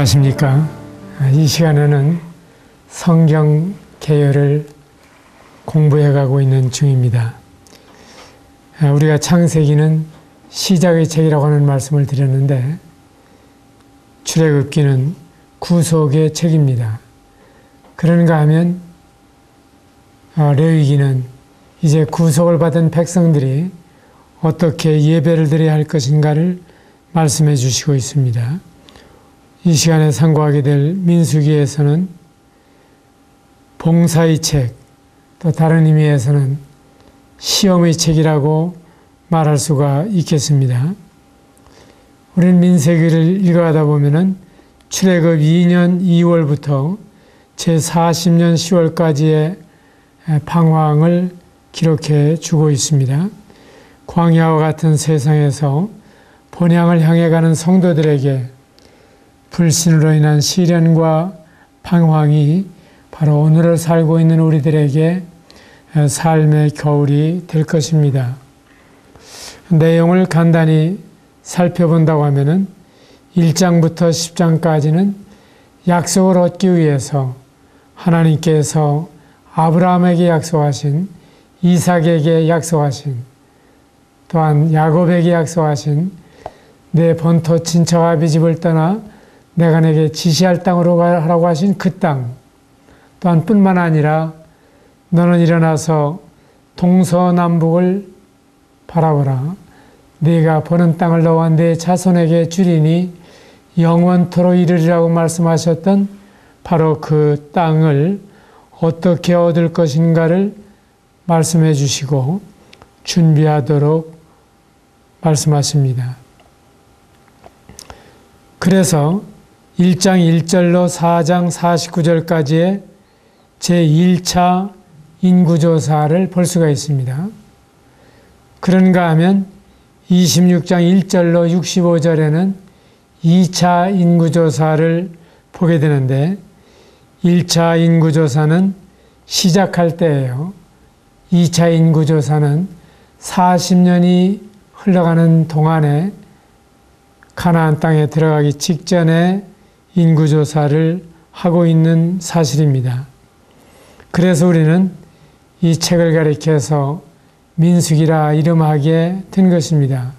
안녕하십니까. 이 시간에는 성경 개요를 공부해가고 있는 중입니다. 우리가 창세기는 시작의 책이라고 하는 말씀을 드렸는데 출애굽기는 구속의 책입니다. 그런가 하면 레위기는 이제 구속을 받은 백성들이 어떻게 예배를 드려야 할 것인가를 말씀해 주시고 있습니다. 이 시간에 상고하게 될 민수기에서는 봉사의 책, 또 다른 의미에서는 시험의 책이라고 말할 수가 있겠습니다. 우리는 민수기를 읽어가다 보면은 출애굽 2년 2월부터 제40년 10월까지의 방황을 기록해 주고 있습니다. 광야와 같은 세상에서 본향을 향해 가는 성도들에게 불신으로 인한 시련과 방황이 바로 오늘을 살고 있는 우리들에게 삶의 겨울이 될 것입니다. 내용을 간단히 살펴본다고 하면은 1장부터 10장까지는 약속을 얻기 위해서 하나님께서 아브라함에게 약속하신, 이삭에게 약속하신, 또한 야곱에게 약속하신 내 본토 친척 아비집을 떠나 내가 내게 지시할 땅으로 가라고 하신 그 땅, 또한 뿐만 아니라 너는 일어나서 동서남북을 바라보라. 네가 보는 땅을 너와 네 자손에게 주리니 영원토록 이르리라고 말씀하셨던 바로 그 땅을 어떻게 얻을 것인가를 말씀해 주시고 준비하도록 말씀하십니다. 그래서 1장 1절로 4장 49절까지의 제1차 인구조사를 볼 수가 있습니다. 그런가 하면 26장 1절로 65절에는 2차 인구조사를 보게 되는데 1차 인구조사는 시작할 때예요. 2차 인구조사는 40년이 흘러가는 동안에 가나안 땅에 들어가기 직전에 인구조사를 하고 있는 사실입니다. 그래서 우리는 이 책을 가리켜서 민수기라 이름하게 된 것입니다.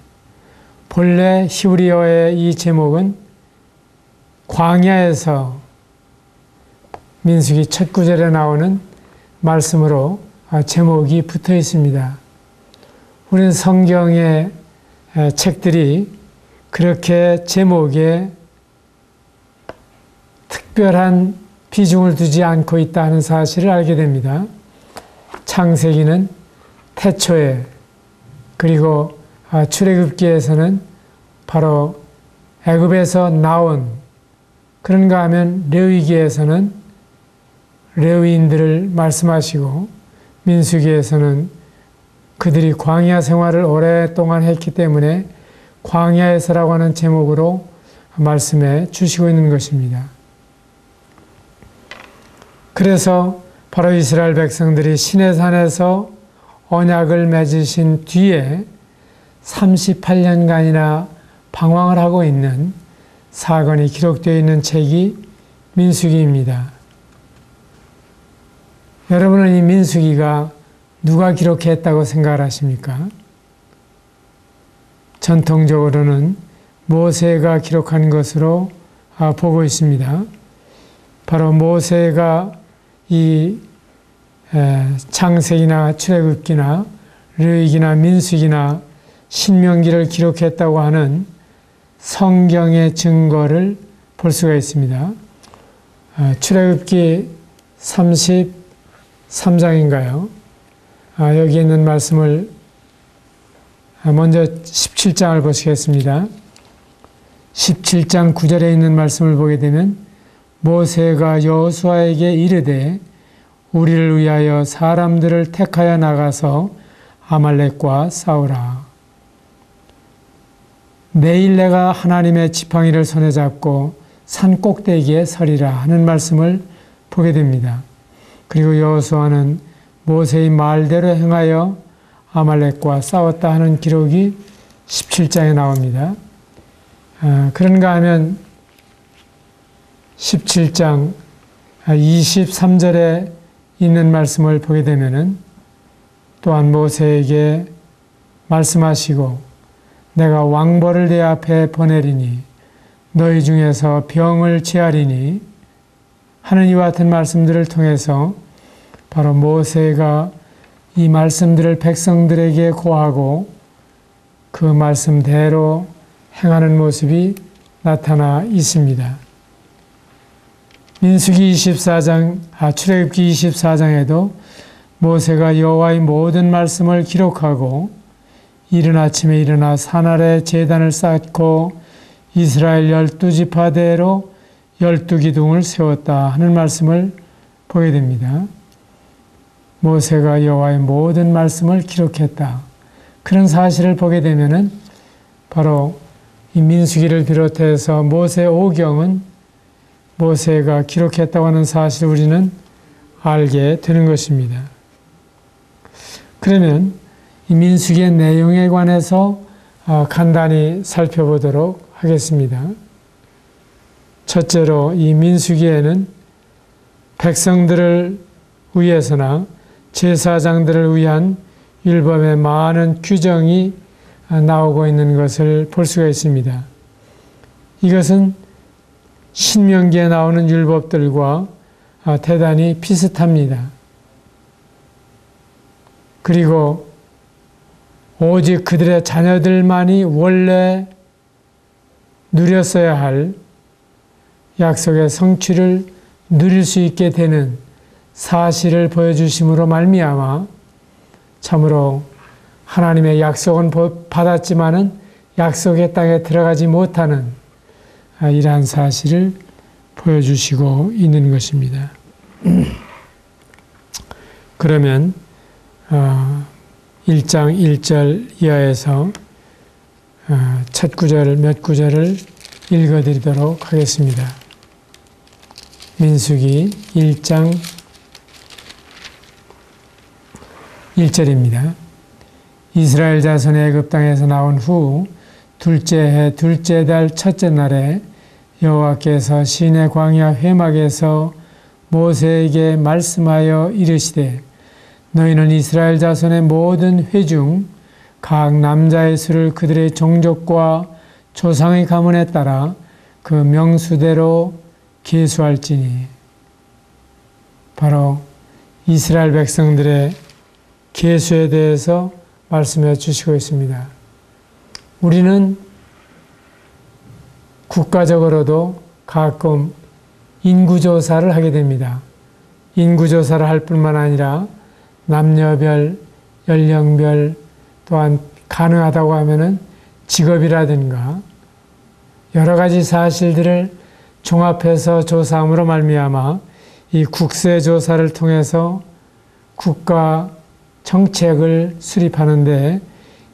본래 히브리어의 이 제목은 광야에서 민수기 첫 구절에 나오는 말씀으로 제목이 붙어 있습니다. 우리는 성경의 책들이 그렇게 제목에 특별한 비중을 두지 않고 있다는 사실을 알게 됩니다. 창세기는 태초에, 그리고 출애굽기에서는 바로 애굽에서 나온, 그런가 하면 레위기에서는 레위인들을 말씀하시고 민수기에서는 그들이 광야 생활을 오랫동안 했기 때문에 광야에서라고 하는 제목으로 말씀해 주시고 있는 것입니다. 그래서 바로 이스라엘 백성들이 시내산에서 언약을 맺으신 뒤에 38년간이나 방황을 하고 있는 사건이 기록되어 있는 책이 민수기입니다. 여러분은 이 민수기가 누가 기록했다고 생각을 하십니까? 전통적으로는 모세가 기록한 것으로 보고 있습니다. 바로 모세가 이 창세기나 출애굽기나 레위기나 민수기나 신명기를 기록했다고 하는 성경의 증거를 볼 수가 있습니다. 출애굽기 33장인가요? 여기 있는 말씀을 먼저 17장을 보시겠습니다. 17장 9절에 있는 말씀을 보게 되면 모세가 여호수아에게 이르되 우리를 위하여 사람들을 택하여 나가서 아말렉과 싸우라. 내일 내가 하나님의 지팡이를 손에 잡고 산 꼭대기에 서리라 하는 말씀을 보게 됩니다. 그리고 여호수아는 모세의 말대로 행하여 아말렉과 싸웠다 하는 기록이 17장에 나옵니다. 그런가 하면 17장 23절에 있는 말씀을 보게 되면은 또한 모세에게 말씀하시고 내가 왕벌을 내 앞에 보내리니 너희 중에서 병을 취하리니 하는 이와 같은 말씀들을 통해서 바로 모세가 이 말씀들을 백성들에게 고하고 그 말씀대로 행하는 모습이 나타나 있습니다. 민수기 24장, 출애굽기 24장에도 모세가 여호와의 모든 말씀을 기록하고 이른 아침에 일어나 산 아래 제단을 쌓고 이스라엘 12지파대로 12기둥을 세웠다 하는 말씀을 보게 됩니다. 모세가 여호와의 모든 말씀을 기록했다. 그런 사실을 보게 되면은 바로 이 민수기를 비롯해서 모세 오경은 모세가 기록했다고 하는 사실을 우리는 알게 되는 것입니다. 그러면 이 민수기의 내용에 관해서 간단히 살펴보도록 하겠습니다. 첫째로 이 민수기에는 백성들을 위해서나 제사장들을 위한 율법의 많은 규정이 나오고 있는 것을 볼 수가 있습니다. 이것은 신명기에 나오는 율법들과 대단히 비슷합니다. 그리고 오직 그들의 자녀들만이 원래 누렸어야 할 약속의 성취를 누릴 수 있게 되는 사실을 보여주심으로 말미암아 참으로 하나님의 약속은 받았지만은 약속의 땅에 들어가지 못하는 이러한 사실을 보여주시고 있는 것입니다. 그러면 1장 1절 이하에서 첫 구절 몇 구절을 읽어드리도록 하겠습니다. 민수기 1장 1절입니다. 이스라엘 자손이 애굽 땅에서 나온 후 둘째 해 둘째 달 첫째 날에 여호와께서 시내 광야 회막에서 모세에게 말씀하여 이르시되 너희는 이스라엘 자손의 모든 회 중 각 남자의 수를 그들의 종족과 조상의 가문에 따라 그 명수대로 계수할지니. 바로 이스라엘 백성들의 계수에 대해서 말씀해 주시고 있습니다. 우리는 국가적으로도 가끔 인구조사를 하게 됩니다. 인구조사를 할 뿐만 아니라 남녀별, 연령별, 또한 가능하다고 하면은 직업이라든가 여러 가지 사실들을 종합해서 조사함으로 말미암아 이 국세조사를 통해서 국가 정책을 수립하는 데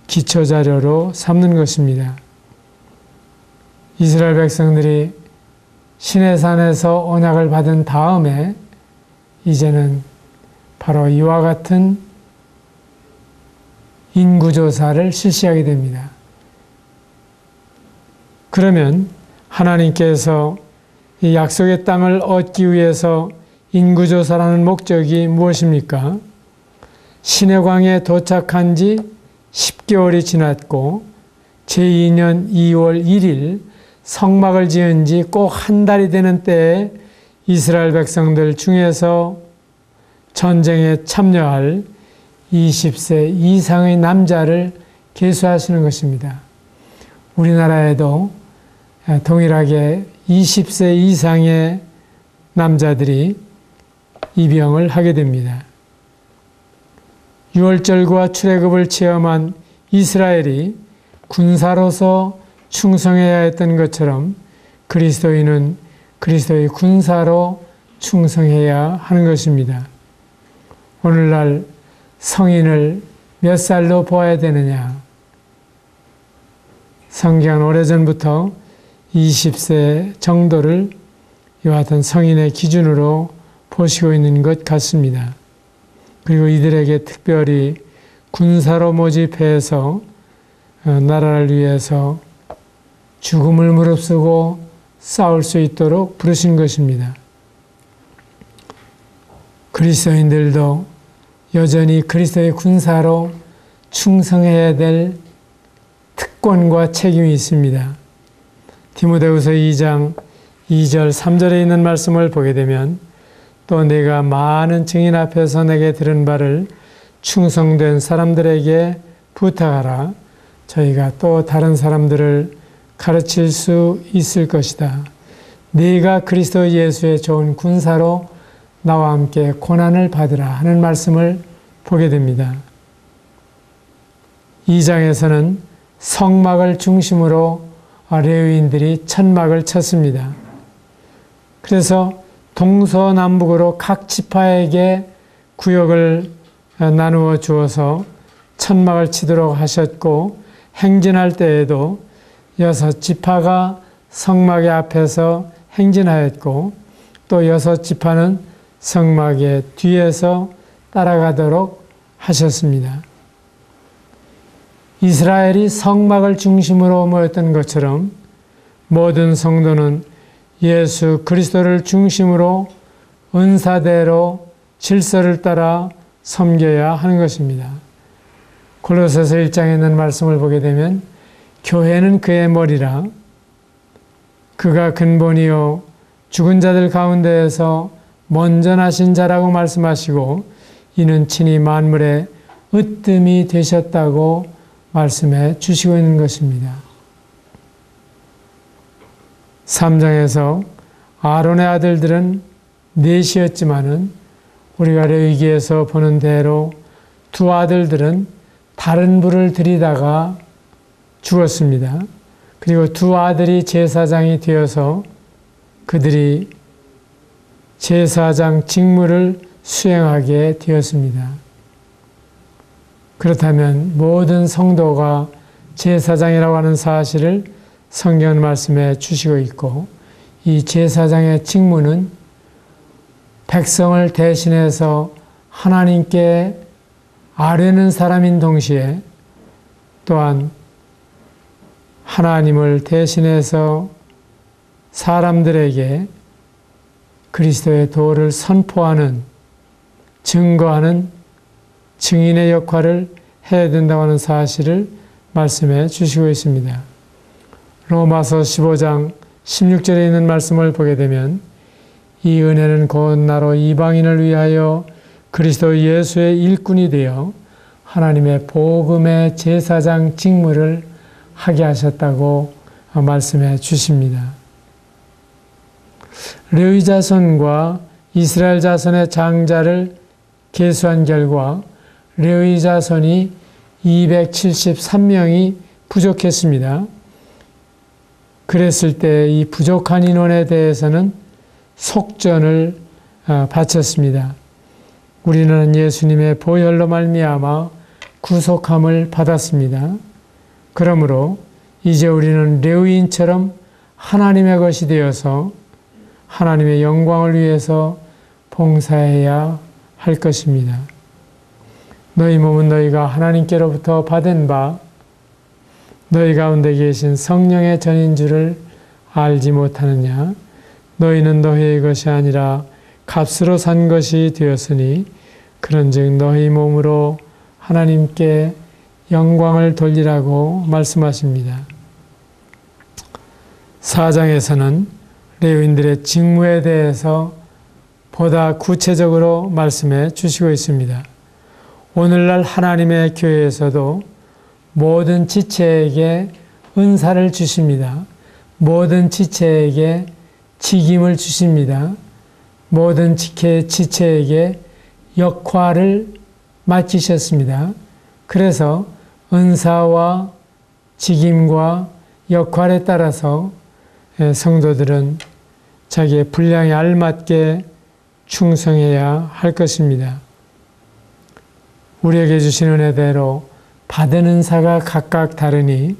기초자료로 삼는 것입니다. 이스라엘 백성들이 시내산에서 언약을 받은 다음에 이제는 바로 이와 같은 인구조사를 실시하게 됩니다. 그러면 하나님께서 이 약속의 땅을 얻기 위해서 인구조사라는 목적이 무엇입니까? 시내광에 도착한 지 10개월이 지났고 제2년 2월 1일 성막을 지은 지 꼭 한 달이 되는 때에 이스라엘 백성들 중에서 전쟁에 참여할 20세 이상의 남자를 계수하시는 것입니다. 우리나라에도 동일하게 20세 이상의 남자들이 입영을 하게 됩니다. 유월절과 출애굽을 체험한 이스라엘이 군사로서 충성해야 했던 것처럼 그리스도인은 그리스도의 군사로 충성해야 하는 것입니다. 오늘날 성인을 몇 살로 보아야 되느냐? 성경은 오래전부터 20세 정도를 이와 같은 성인의 기준으로 보시고 있는 것 같습니다. 그리고 이들에게 특별히 군사로 모집해서 나라를 위해서 죽음을 무릅쓰고 싸울 수 있도록 부르신 것입니다. 그리스도인들도 여전히 그리스도의 군사로 충성해야 될 특권과 책임이 있습니다. 디모데후서 2장 2절 3절에 있는 말씀을 보게 되면 또 내가 많은 증인 앞에서 내게 들은 바를 충성된 사람들에게 부탁하라. 저희가 또 다른 사람들을 가르칠 수 있을 것이다. 네가 그리스도 예수의 좋은 군사로 나와 함께 고난을 받으라 하는 말씀을 보게 됩니다. 2장에서는 성막을 중심으로 레위인들이 천막을 쳤습니다. 그래서 동서남북으로 각 지파에게 구역을 나누어 주어서 천막을 치도록 하셨고 행진할 때에도 6지파가 성막의 앞에서 행진하였고 또 6지파는 성막의 뒤에서 따라가도록 하셨습니다. 이스라엘이 성막을 중심으로 모였던 것처럼 모든 성도는 예수 그리스도를 중심으로 은사대로 질서를 따라 섬겨야 하는 것입니다. 골로새서 1장에 있는 말씀을 보게 되면 교회는 그의 머리라 그가 근본이요 죽은 자들 가운데에서 먼저 나신 자라고 말씀하시고 이는 친히 만물의 으뜸이 되셨다고 말씀해 주시고 있는 것입니다. 3장에서 아론의 아들들은 넷이었지만은 우리가 레위기에서 보는 대로 두 아들들은 다른 불을 들이다가 죽었습니다. 그리고 두 아들이 제사장이 되어서 그들이 제사장 직무를 수행하게 되었습니다. 그렇다면 모든 성도가 제사장이라고 하는 사실을 성경 말씀에 주시고 있고 이 제사장의 직무는 백성을 대신해서 하나님께 아뢰는 사람인 동시에 또한 하나님을 대신해서 사람들에게 그리스도의 도를 선포하는, 증거하는 증인의 역할을 해야 된다고 하는 사실을 말씀해 주시고 있습니다. 로마서 15장 16절에 있는 말씀을 보게 되면 이 은혜는 곧 나로 이방인을 위하여 그리스도 예수의 일꾼이 되어 하나님의 복음의 제사장 직무를 하게 하셨다고 말씀해 주십니다. 레위 자손과 이스라엘 자손의 장자를 계수한 결과 레위 자손이 273명이 부족했습니다. 그랬을 때 이 부족한 인원에 대해서는 속전을 바쳤습니다. 우리는 예수님의 보혈로 말미암아 구속함을 받았습니다. 그러므로 이제 우리는 레위인처럼 하나님의 것이 되어서 하나님의 영광을 위해서 봉사해야 할 것입니다. 너희 몸은 너희가 하나님께로부터 받은 바 너희 가운데 계신 성령의 전인 줄을 알지 못하느냐? 너희는 너희의 것이 아니라 값으로 산 것이 되었으니 그런즉 너희 몸으로 하나님께 영광을 돌리라고 말씀하십니다. 4장에서는 레위인들의 직무에 대해서 보다 구체적으로 말씀해 주시고 있습니다. 오늘날 하나님의 교회에서도 모든 지체에게 은사를 주십니다. 모든 지체에게 직임을 주십니다. 모든 지체에게 역할을 맡기셨습니다. 그래서 은사와 직임과 역할에 따라서 성도들은 자기의 분량에 알맞게 충성해야 할 것입니다. 우리에게 주신 은혜대로 받은 은사가 각각 다르니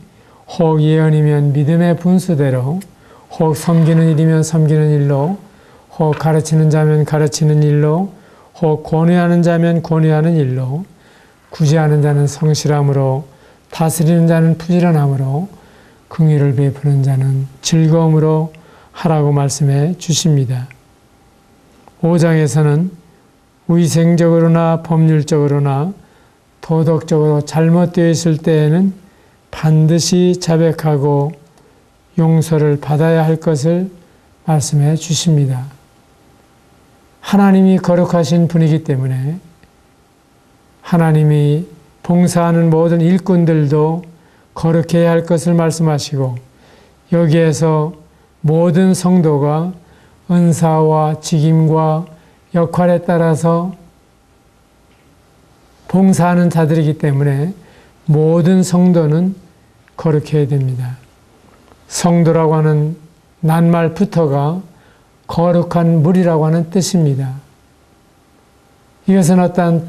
혹 예언이면 믿음의 분수대로 혹 섬기는 일이면 섬기는 일로 혹 가르치는 자면 가르치는 일로 혹 권위하는 자면 권위하는 일로 구제하는 자는 성실함으로 다스리는 자는 부지런함으로 긍휼을 베푸는 자는 즐거움으로 하라고 말씀해 주십니다. 5장에서는 위생적으로나 법률적으로나 도덕적으로 잘못되어 있을 때에는 반드시 자백하고 용서를 받아야 할 것을 말씀해 주십니다. 하나님이 거룩하신 분이기 때문에 하나님이 봉사하는 모든 일꾼들도 거룩해야 할 것을 말씀하시고 여기에서 모든 성도가 은사와 직임과 역할에 따라서 봉사하는 자들이기 때문에 모든 성도는 거룩해야 됩니다. 성도라고 하는 낱말부터가 거룩한 물이라고 하는 뜻입니다. 이것은 어떤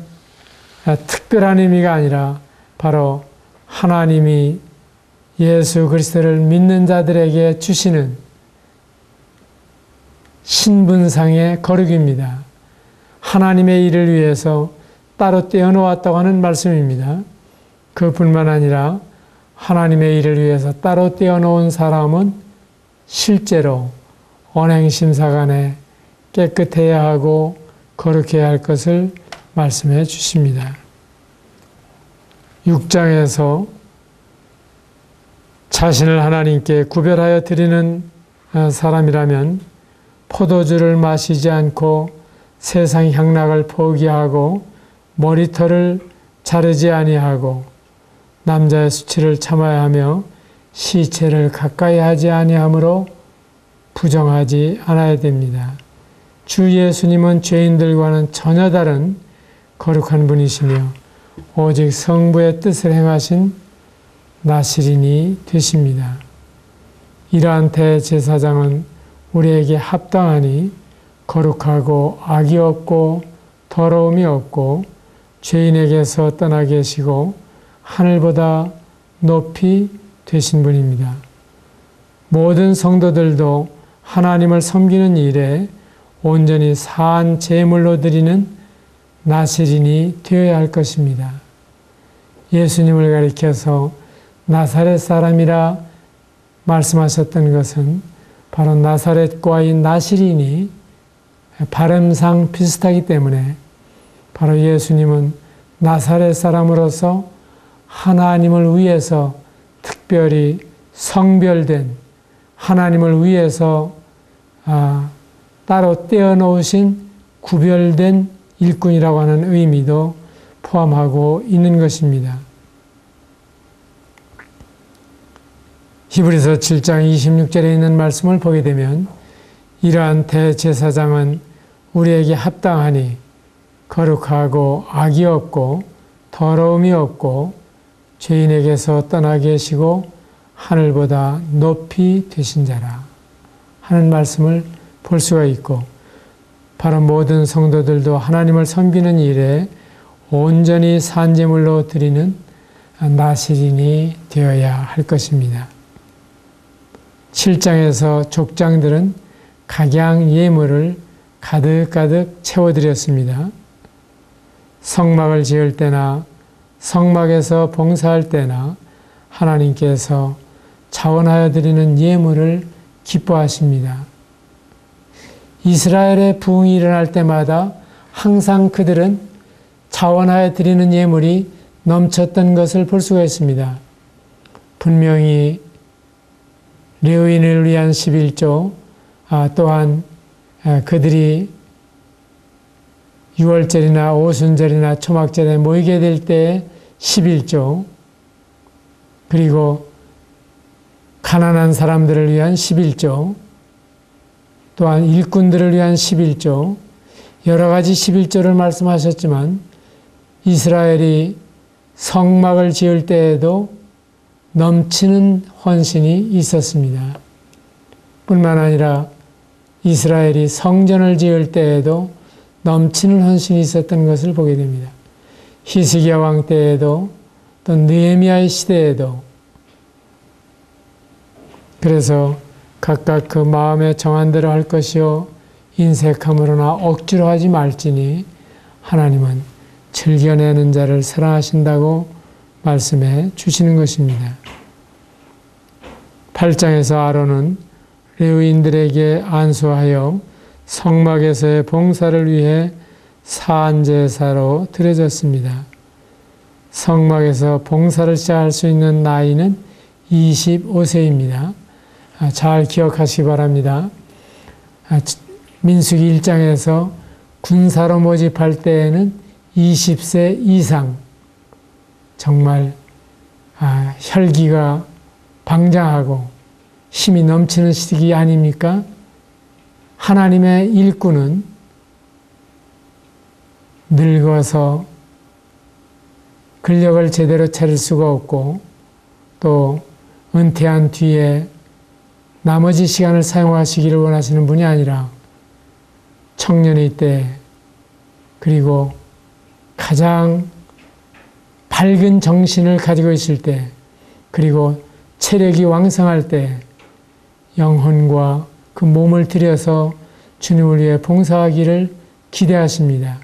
특별한 의미가 아니라 바로 하나님이 예수 그리스도를 믿는 자들에게 주시는 신분상의 거룩입니다. 하나님의 일을 위해서 따로 떼어놓았다고 하는 말씀입니다. 그뿐만 아니라 하나님의 일을 위해서 따로 떼어놓은 사람은 실제로 언행심사간에 깨끗해야 하고 거룩해야 할 것을 말씀해 주십니다. 6장에서 자신을 하나님께 구별하여 드리는 사람이라면 포도주를 마시지 않고 세상 향락을 포기하고 머리털을 자르지 아니하고 남자의 수치를 참아야 하며 시체를 가까이 하지 아니하므로 부정하지 않아야 됩니다. 주 예수님은 죄인들과는 전혀 다른 거룩한 분이시며 오직 성부의 뜻을 행하신 나시린이 되십니다. 이러한 대제사장은 우리에게 합당하니 거룩하고 악이 없고 더러움이 없고 죄인에게서 떠나 계시고 하늘보다 높이 되신 분입니다. 모든 성도들도 하나님을 섬기는 일에 온전히 사한 제물로 드리는 나시린이 되어야 할 것입니다. 예수님을 가리켜서 나사렛 사람이라 말씀하셨던 것은 바로 나사렛과의 나시린이 발음상 비슷하기 때문에 바로 예수님은 나사렛 사람으로서 하나님을 위해서 특별히 성별된 하나님을 위해서 따로 떼어놓으신 구별된 일꾼이라고 하는 의미도 포함하고 있는 것입니다. 히브리서 7장 26절에 있는 말씀을 보게 되면 이러한 대제사장은 우리에게 합당하니 거룩하고 악이 없고 더러움이 없고 죄인에게서 떠나 계시고 하늘보다 높이 되신 자라 하는 말씀을 볼 수가 있고 바로 모든 성도들도 하나님을 섬기는 일에 온전히 산제물로 드리는 나시린이 되어야 할 것입니다. 7장에서 족장들은 각양 예물을 가득가득 채워드렸습니다. 성막을 지을 때나 성막에서 봉사할 때나 하나님께서 자원하여 드리는 예물을 기뻐하십니다. 이스라엘의 부흥이 일어날 때마다 항상 그들은 자원하여 드리는 예물이 넘쳤던 것을 볼 수가 있습니다. 분명히 레위인을 위한 11조, 또한 그들이 6월절이나 오순절이나 초막절에 모이게 될 때의 11조, 그리고 가난한 사람들을 위한 11조, 또한 일꾼들을 위한 11조, 여러 가지 11조를 말씀하셨지만 이스라엘이 성막을 지을 때에도 넘치는 헌신이 있었습니다. 뿐만 아니라 이스라엘이 성전을 지을 때에도 넘치는 헌신이 있었던 것을 보게 됩니다. 히스기야 왕 때에도 또 느헤미야의 시대에도 그래서 각각 그 마음에 정한 대로 할 것이요 인색함으로나 억지로 하지 말지니 하나님은 즐겨내는 자를 사랑하신다고 말씀해 주시는 것입니다. 8장에서 아론은 레위인들에게 안수하여 성막에서의 봉사를 위해 사안제사로 드려졌습니다. 성막에서 봉사를 시작할 수 있는 나이는 25세입니다. 잘 기억하시기 바랍니다. 민수기 1장에서 군사로 모집할 때에는 20세 이상, 정말 혈기가 방장하고 힘이 넘치는 시기 아닙니까? 하나님의 일꾼은 늙어서 근력을 제대로 차릴 수가 없고 또 은퇴한 뒤에 나머지 시간을 사용하시기를 원하시는 분이 아니라 청년의 때 그리고 가장 밝은 정신을 가지고 있을 때 그리고 체력이 왕성할 때 영혼과 그 몸을 들여서 주님을 위해 봉사하기를 기대하십니다.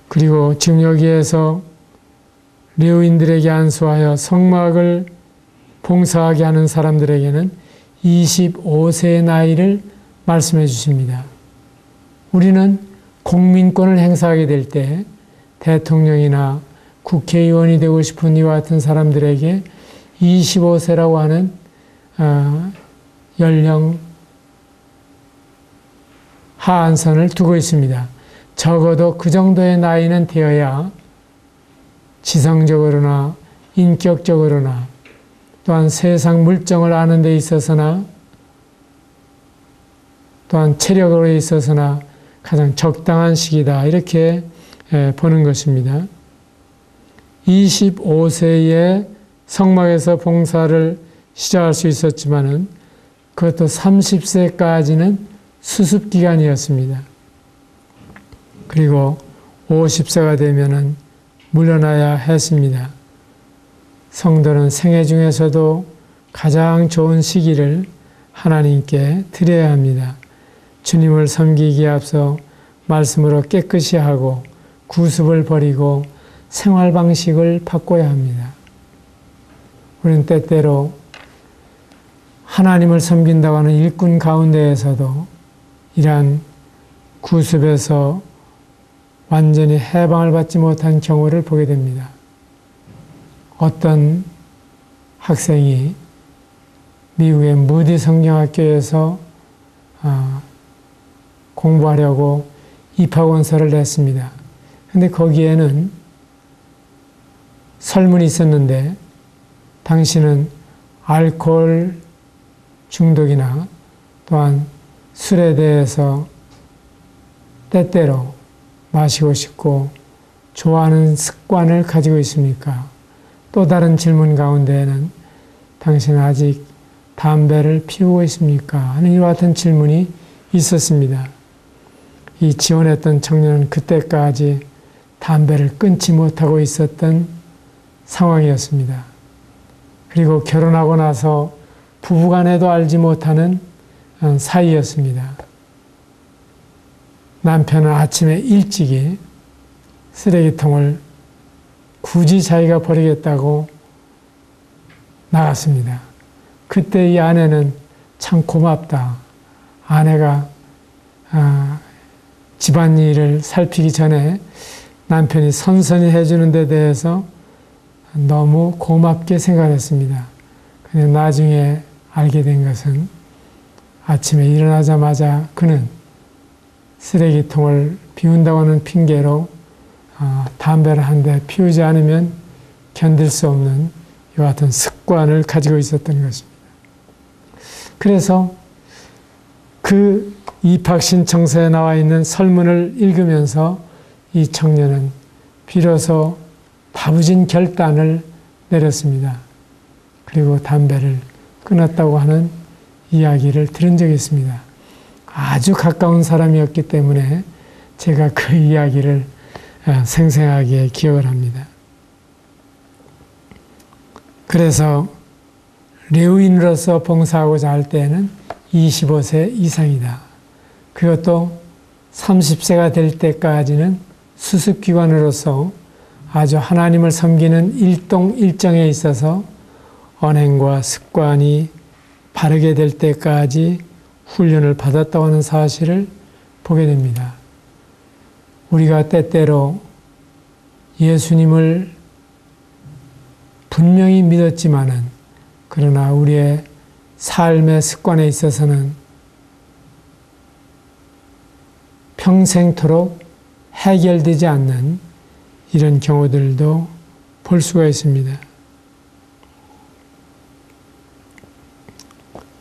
그리고 지금 여기에서 레위인들에게 안수하여 성막을 봉사하게 하는 사람들에게는 25세의 나이를 말씀해 주십니다. 우리는 공민권을 행사하게 될 때 대통령이나 국회의원이 되고 싶은 이와 같은 사람들에게 25세라고 하는 연령 하한선을 두고 있습니다. 적어도 그 정도의 나이는 되어야 지성적으로나 인격적으로나 또한 세상 물정을 아는 데 있어서나 또한 체력으로 있어서나 가장 적당한 시기다 이렇게 보는 것입니다. 25세에 성막에서 봉사를 시작할 수 있었지만은 그것도 30세까지는 수습기간이었습니다. 그리고 50세가 되면은 물러나야 했습니다. 성도는 생애 중에서도 가장 좋은 시기를 하나님께 드려야 합니다. 주님을 섬기기에 앞서 말씀으로 깨끗이 하고 구습을 버리고 생활 방식을 바꿔야 합니다. 우리는 때때로 하나님을 섬긴다고 하는 일꾼 가운데에서도 이러한 구습에서 완전히 해방을 받지 못한 경우를 보게 됩니다. 어떤 학생이 미국의 무디 성경학교에서 공부하려고 입학원서를 냈습니다. 근데 거기에는 설문이 있었는데 당신은 알코올 중독이나 또한 술에 대해서 때때로 마시고 싶고 좋아하는 습관을 가지고 있습니까? 또 다른 질문 가운데에는 당신은 아직 담배를 피우고 있습니까? 하는 이와 같은 질문이 있었습니다. 이 지원했던 청년은 그때까지 담배를 끊지 못하고 있었던 상황이었습니다. 그리고 결혼하고 나서 부부간에도 알지 못하는 사이였습니다. 남편은 아침에 일찍이 쓰레기통을 굳이 자기가 버리겠다고 나갔습니다. 그때 이 아내는 참 고맙다. 아내가 집안일을 살피기 전에 남편이 선선히 해주는 데 대해서 너무 고맙게 생각했습니다. 근데 나중에 알게 된 것은 아침에 일어나자마자 그는 쓰레기통을 비운다고 하는 핑계로 담배를 한 대 피우지 않으면 견딜 수 없는 이와 같은 습관을 가지고 있었던 것입니다. 그래서 그 입학신청서에 나와 있는 설문을 읽으면서 이 청년은 비로소 다부진 결단을 내렸습니다. 그리고 담배를 끊었다고 하는 이야기를 들은 적이 있습니다. 아주 가까운 사람이었기 때문에 제가 그 이야기를 생생하게 기억을 합니다. 그래서 레위인으로서 봉사하고자 할 때는 25세 이상이다. 그것도 30세가 될 때까지는 수습기관으로서 아주 하나님을 섬기는 일동 일정에 있어서 언행과 습관이 바르게 될 때까지 훈련을 받았다고 하는 사실을 보게 됩니다. 우리가 때때로 예수님을 분명히 믿었지만은 그러나 우리의 삶의 습관에 있어서는 평생토록 해결되지 않는 이런 경우들도 볼 수가 있습니다.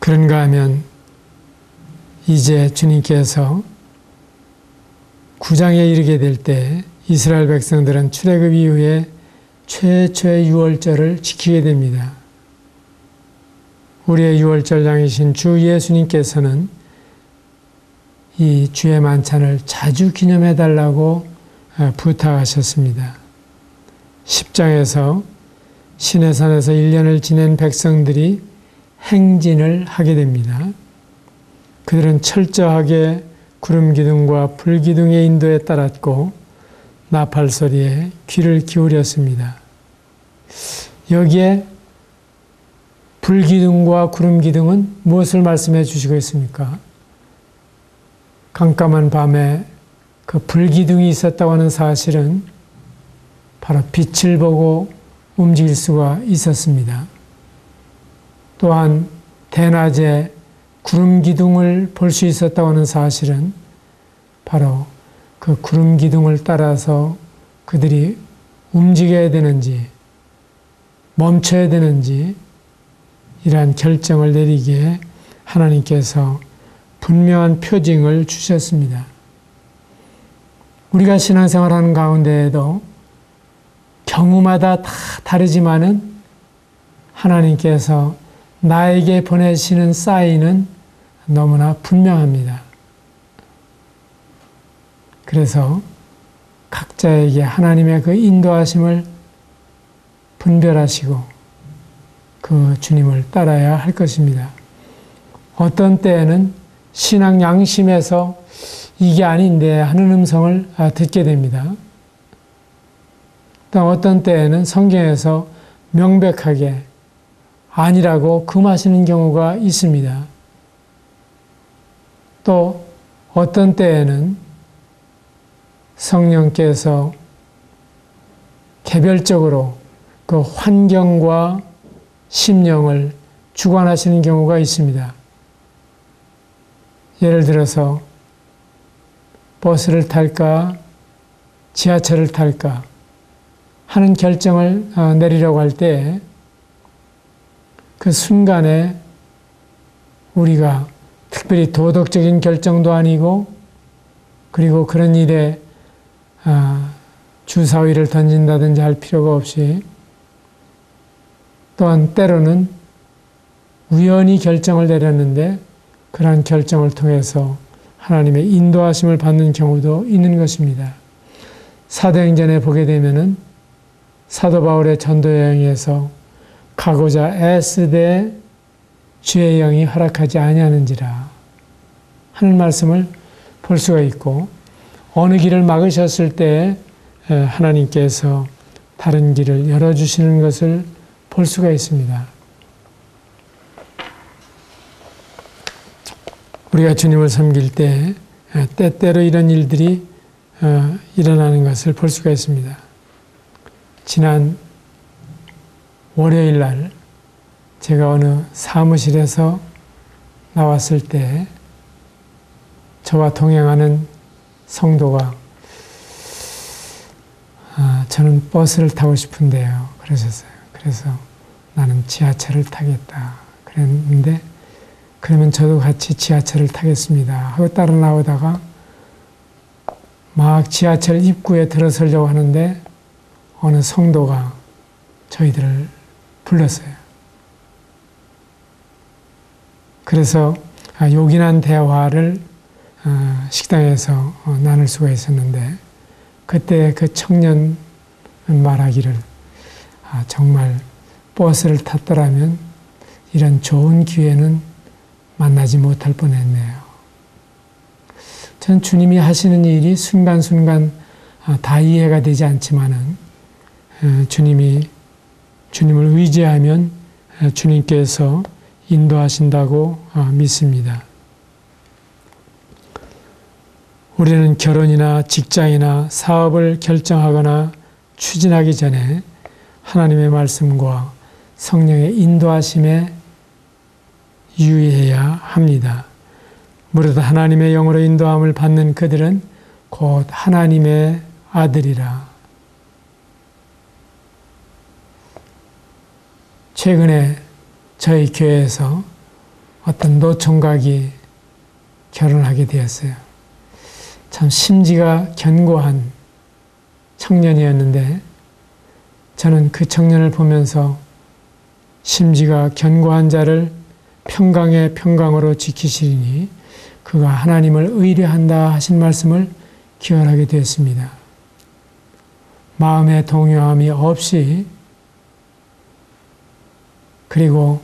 그런가 하면 이제 주님께서 9장에 이르게 될 때 이스라엘 백성들은 출애굽 이후에 최초의 유월절을 지키게 됩니다. 우리의 유월절 양이신 주 예수님께서는 이 주의 만찬을 자주 기념해 달라고 부탁하셨습니다. 10장에서 시내산에서 1년을 지낸 백성들이 행진을 하게 됩니다. 그들은 철저하게 구름기둥과 불기둥의 인도에 따랐고 나팔 소리에 귀를 기울였습니다. 여기에 불기둥과 구름기둥은 무엇을 말씀해 주시고 있습니까? 깜깜한 밤에 그 불기둥이 있었다고 하는 사실은 바로 빛을 보고 움직일 수가 있었습니다. 또한 대낮에 구름기둥을 볼 수 있었다고 하는 사실은 바로 그 구름기둥을 따라서 그들이 움직여야 되는지 멈춰야 되는지 이러한 결정을 내리기에 하나님께서 분명한 표징을 주셨습니다. 우리가 신앙생활하는 가운데에도 경우마다 다 다르지만은 하나님께서 나에게 보내시는 사인은 너무나 분명합니다. 그래서 각자에게 하나님의 그 인도하심을 분별하시고 그 주님을 따라야 할 것입니다. 어떤 때에는 신앙 양심에서 이게 아닌데 하는 음성을 듣게 됩니다. 또 어떤 때에는 성경에서 명백하게 아니라고 금하시는 경우가 있습니다. 또 어떤 때에는 성령께서 개별적으로 그 환경과 심령을 주관하시는 경우가 있습니다. 예를 들어서 버스를 탈까 지하철을 탈까 하는 결정을 내리려고 할 때 그 순간에 우리가 특별히 도덕적인 결정도 아니고 그리고 그런 일에 주사위를 던진다든지 할 필요가 없이 또한 때로는 우연히 결정을 내렸는데 그러한 결정을 통해서 하나님의 인도하심을 받는 경우도 있는 것입니다. 사도행전에 보게 되면은 사도 바울의 전도 여행에서 가고자 애쓰되 주의 영이 허락하지 아니하는지라 하는 말씀을 볼 수가 있고 어느 길을 막으셨을 때 하나님께서 다른 길을 열어주시는 것을 볼 수가 있습니다. 우리가 주님을 섬길 때 때때로 이런 일들이 일어나는 것을 볼 수가 있습니다. 지난 월요일 날 제가 어느 사무실에서 나왔을 때 저와 동행하는 성도가 저는 버스를 타고 싶은데요. 그러셨어요. 그래서 나는 지하철을 타겠다. 그랬는데 그러면 저도 같이 지하철을 타겠습니다. 하고 따라 나오다가 막 지하철 입구에 들어서려고 하는데 어느 성도가 저희들을 불렀어요. 그래서 요긴한 대화를 식당에서 나눌 수가 있었는데 그때 그 청년은 말하기를 정말 버스를 탔더라면 이런 좋은 기회는 만나지 못할 뻔했네요. 전 주님이 하시는 일이 순간순간 다 이해가 되지 않지만은 주님을 의지하면 주님께서 인도하신다고 믿습니다. 우리는 결혼이나 직장이나 사업을 결정하거나 추진하기 전에 하나님의 말씀과 성령의 인도하심에 유의해야 합니다. 무릇 하나님의 영으로 인도함을 받는 그들은 곧 하나님의 아들이라. 최근에 저희 교회에서 어떤 노총각이 결혼하게 되었어요. 참 심지가 견고한 청년이었는데 저는 그 청년을 보면서 심지가 견고한 자를 평강의 평강으로 지키시리니 그가 하나님을 의뢰한다 하신 말씀을 기억하게 되었습니다. 마음의 동요함이 없이 그리고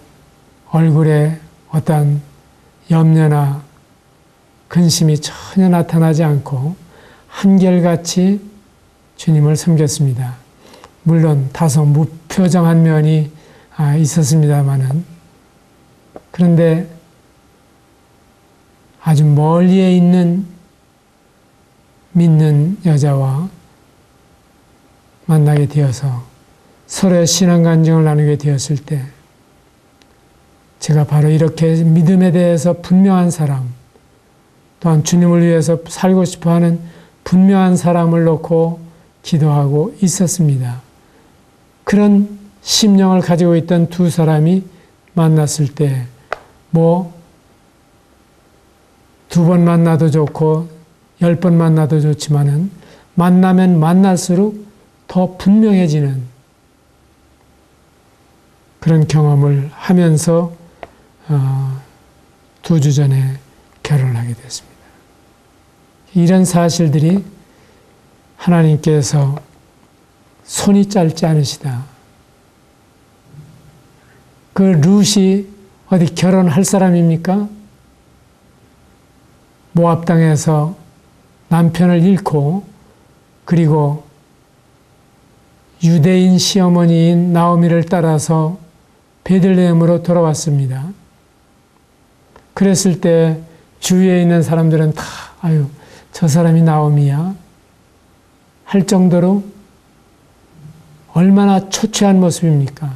얼굴에 어떤 염려나 근심이 전혀 나타나지 않고 한결같이 주님을 섬겼습니다. 물론 다소 무표정한 면이 있었습니다마는 그런데 아주 멀리에 있는 믿는 여자와 만나게 되어서 서로의 신앙 간증을 나누게 되었을 때 제가 바로 이렇게 믿음에 대해서 분명한 사람, 또한 주님을 위해서 살고 싶어하는 분명한 사람을 놓고 기도하고 있었습니다. 그런 심령을 가지고 있던 두 사람이 만났을 때 두 번 만나도 좋고 10번 만나도 좋지만은 만나면 만날수록 더 분명해지는 그런 경험을 하면서 2주 전에 결혼을 하게 됐습니다. 이런 사실들이 하나님께서 손이 짧지 않으시다. 그 룻이 어디 결혼할 사람입니까? 모압 땅에서 남편을 잃고 그리고 유대인 시어머니인 나오미를 따라서 베들레헴으로 돌아왔습니다. 그랬을 때 주위에 있는 사람들은 다 저 사람이 나오미야 할 정도로 얼마나 초췌한 모습입니까?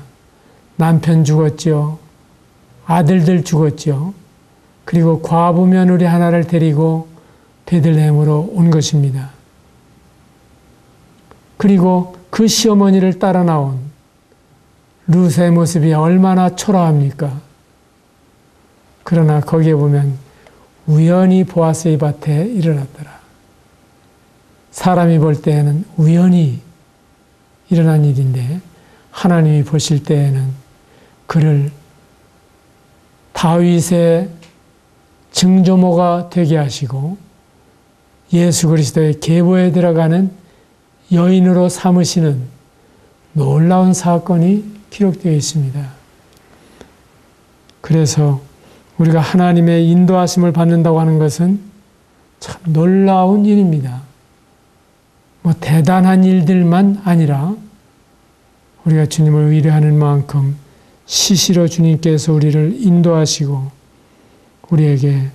남편 죽었죠. 아들들 죽었죠. 그리고 과부 며느리 하나를 데리고 베들레헴으로 온 것입니다. 그리고 그 시어머니를 따라 나온 룻의 모습이 얼마나 초라합니까? 그러나 거기에 보면 우연히 보아스의 밭에 일어났더라. 사람이 볼 때에는 우연히 일어난 일인데 하나님이 보실 때에는 그를 다윗의 증조모가 되게 하시고 예수 그리스도의 계보에 들어가는 여인으로 삼으시는 놀라운 사건이 기록되어 있습니다. 그래서 우리가 하나님의 인도하심을 받는다고 하는 것은 참 놀라운 일입니다. 대단한 일들만 아니라 우리가 주님을 의뢰하는 만큼 시시로 주님께서 우리를 인도하시고 우리에게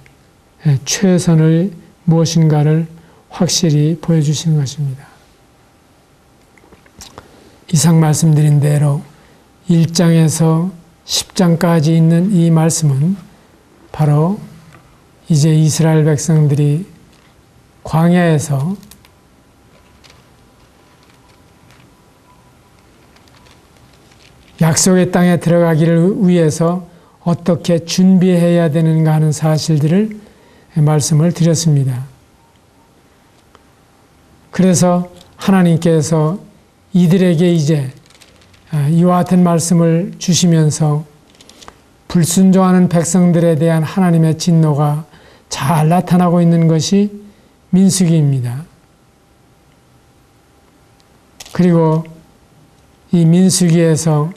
최선을 무엇인가를 확실히 보여주시는 것입니다. 이상 말씀드린 대로 1장에서 10장까지 있는 이 말씀은 바로 이제 이스라엘 백성들이 광야에서 약속의 땅에 들어가기를 위해서 어떻게 준비해야 되는가 하는 사실들을 말씀을 드렸습니다. 그래서 하나님께서 이들에게 이제 이와 같은 말씀을 주시면서 불순종하는 백성들에 대한 하나님의 진노가 잘 나타나고 있는 것이 민수기입니다. 그리고 이 민수기에서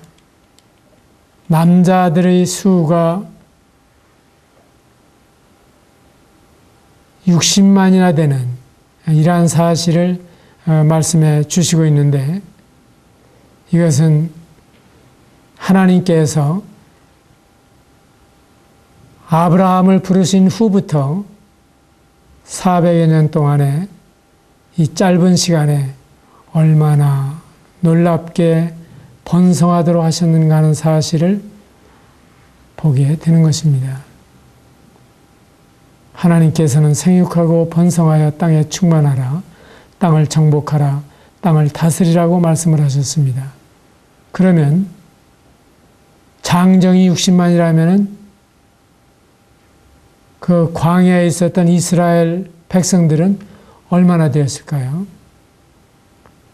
남자들의 수가 60만이나 되는 이러한 사실을 말씀해 주시고 있는데 이것은 하나님께서 아브라함을 부르신 후부터 400여 년 동안에 이 짧은 시간에 얼마나 놀랍게 번성하도록 하셨는가 하는 사실을 보게 되는 것입니다. 하나님께서는 생육하고 번성하여 땅에 충만하라, 땅을 정복하라, 땅을 다스리라고 말씀을 하셨습니다. 그러면 장정이 60만이라면 그 광야에 있었던 이스라엘 백성들은 얼마나 되었을까요?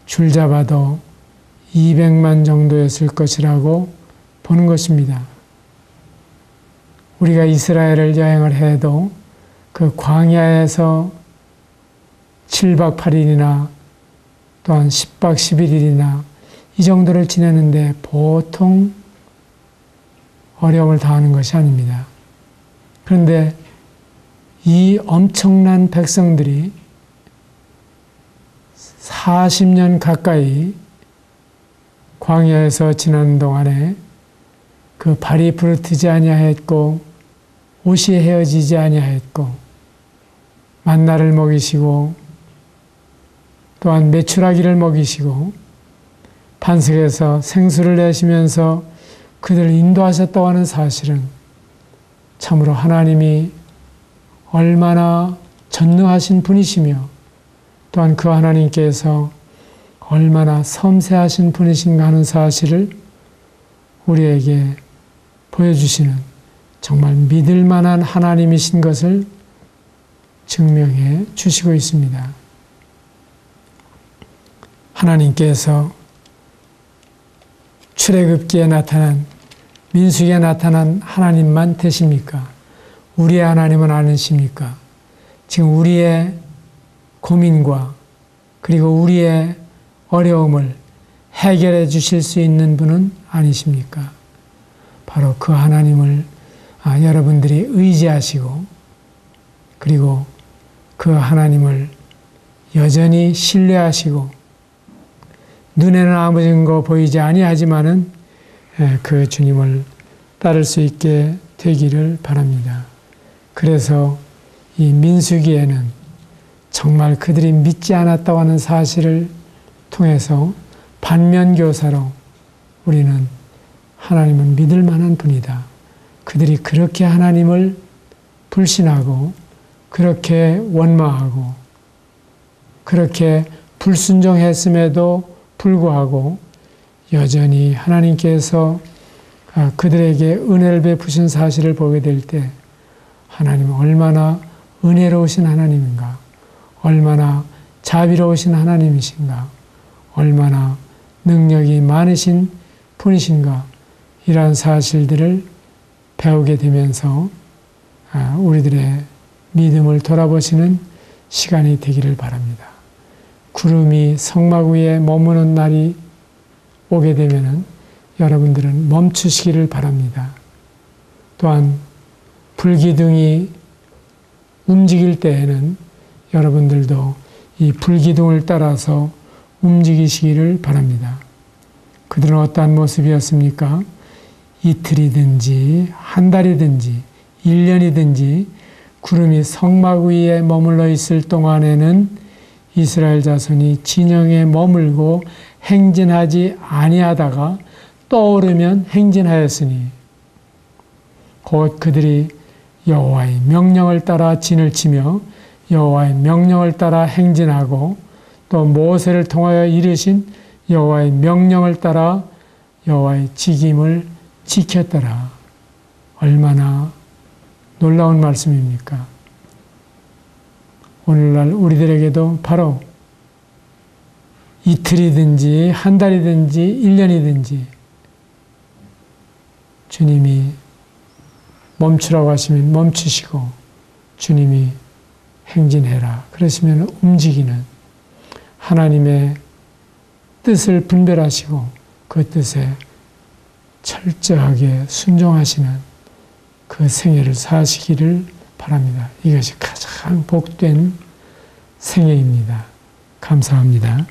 줄 잡아도 200만 정도였을 것이라고 보는 것입니다. 우리가 이스라엘을 여행을 해도 그 광야에서 7박 8일이나 또한 10박 11일이나 이 정도를 지내는데 보통 어려움을 당하는 것이 아닙니다. 그런데 이 엄청난 백성들이 40년 가까이 광야에서 지나는 동안에 그 발이 부르트지 아니하였고 옷이 헤어지지 아니하였고 만나를 먹이시고 또한 메추라기를 먹이시고 반석에서 생수를 내시면서 그들을 인도하셨다고 하는 사실은 참으로 하나님이 얼마나 전능하신 분이시며 또한 그 하나님께서 얼마나 섬세하신 분이신가 하는 사실을 우리에게 보여주시는 정말 믿을 만한 하나님이신 것을 증명해 주시고 있습니다. 하나님께서 출애굽기에 나타난 민수기에 나타난 하나님만 되십니까? 우리의 하나님은 아니십니까? 지금 우리의 고민과 그리고 우리의 어려움을 해결해 주실 수 있는 분은 아니십니까? 바로 그 하나님을 여러분들이 의지하시고 그리고 그 하나님을 여전히 신뢰하시고 눈에는 아무 증거 보이지 아니하지만은 그 주님을 따를 수 있게 되기를 바랍니다. 그래서 이 민수기에는 정말 그들이 믿지 않았다고 하는 사실을 통해서 반면교사로 우리는 하나님은 믿을 만한 분이다. 그들이 그렇게 하나님을 불신하고 그렇게 원망하고 그렇게 불순종했음에도 불구하고 여전히 하나님께서 그들에게 은혜를 베푸신 사실을 보게 될 때 하나님은 얼마나 은혜로우신 하나님인가, 얼마나 자비로우신 하나님이신가, 얼마나 능력이 많으신 분이신가, 이러한 사실들을 배우게 되면서 우리들의 믿음을 돌아보시는 시간이 되기를 바랍니다. 구름이 성막 위에 머무는 날이 오게 되면은 여러분들은 멈추시기를 바랍니다. 또한 불기둥이 움직일 때에는 여러분들도 이 불기둥을 따라서 움직이시기를 바랍니다. 그들은 어떠한 모습이었습니까? 이틀이든지 한 달이든지 1년이든지 구름이 성막 위에 머물러 있을 동안에는 이스라엘 자손이 진영에 머물고 행진하지 아니하다가 떠오르면 행진하였으니 곧 그들이 여호와의 명령을 따라 진을 치며 여호와의 명령을 따라 행진하고 또 모세를 통하여 이르신 여호와의 명령을 따라 여호와의 직임을 지켰더라. 얼마나 놀라운 말씀입니까? 오늘날 우리들에게도 바로 이틀이든지 한 달이든지 1년이든지 주님이 멈추라고 하시면 멈추시고 주님이 행진해라 그러시면 움직이는 하나님의 뜻을 분별하시고 그 뜻에 철저하게 순종하시는 그 생애를 사시기를 바랍니다. 이것이 가장 복된 생애입니다. 감사합니다.